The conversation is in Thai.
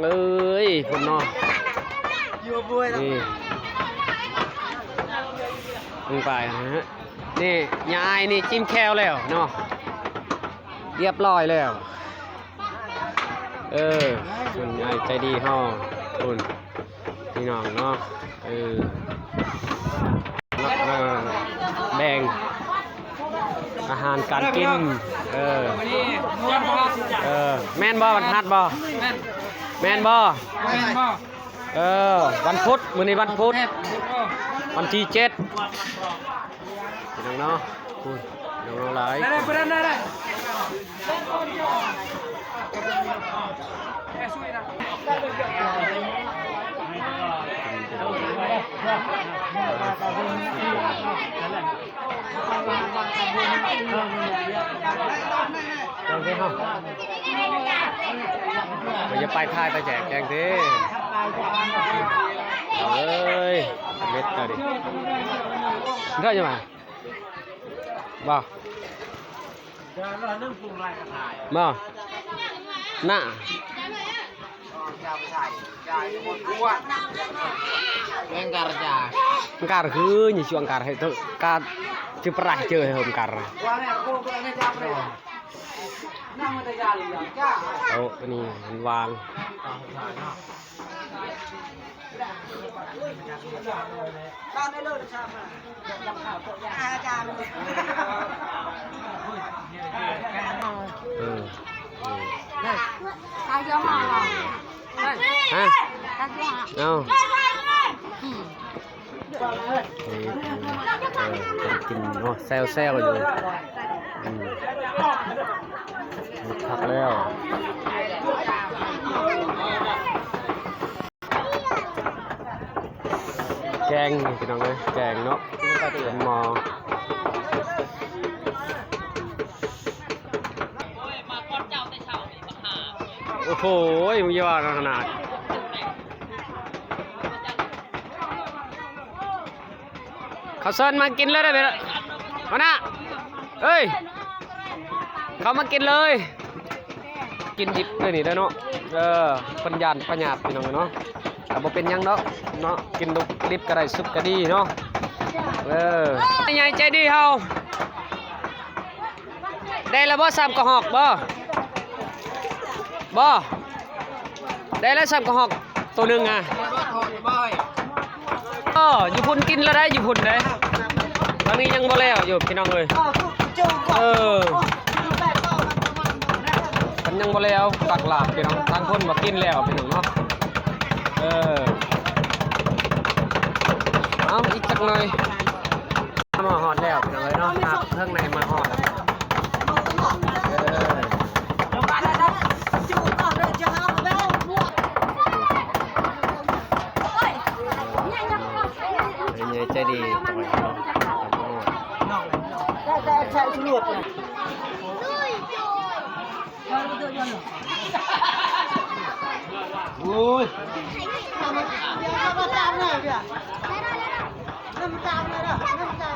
เอ้ยคนนอกนี่ลงไปนะฮะนี่ยายนี่จิ้มแคลแล้วเนาะเรียบร้อยแล้วคุณยายใจดีห่อคุณพี่น้องเนาะแบ่งอาหารการกินแม่นบ่วันพัดบ่แม่นบ่วันพุธมื้อนี้วันพุธวันที่7พี่น้องเนาะคุณน้องหลายได้มันจะไปท่ายไปแจกแกงเด้เอ้ยเม็ดตัวดิเท่าไหร่มาบ่บ่น่ะangkarคือนี่ช่วงangkar itu kar chứ pernah chơi angkar oh ini wang hả đâuกินแซวอยู่พักแล้วแกงพี่น้องเลยแกงเนาะเป็นหมอโอ้โหมึงยอดขนาดเขาเซิร์นมากินเลยได้ไหมมาหน้าเอ้ยเขามากินเลยกินดิบเลยนี่ได้เนาะปัญญาปัญญาพี่น้องเนาะแต่บ่เป็นยังเนาะกินดิบก็ได้ซุปก็ดีเนาะใหญ่ใจดีเฮาได้แล้วบ่ซ้ำกระหอกบ่ได้แล้วซ้ำกระหอกตัวหนึ่งอ่ะอยู่พุ่นกินแล้วได้อยู่พุ่นได้ตอนนี้ยังบ่แล้วอยู่พี่น้องเลยมันยังบ่แล้วตักหลาบพี่น้องทางคนมากินแล้วพี่น้องเนาะเอาอีกจักหน่อยมาหอดแล้วพี่น้องเลยเนาะครับเครื่องในมาหอดใจดีได้ใช้ชุดเลยโอ้ยมาตามเลยพี่น้ำตามเลยนะน้ำตาม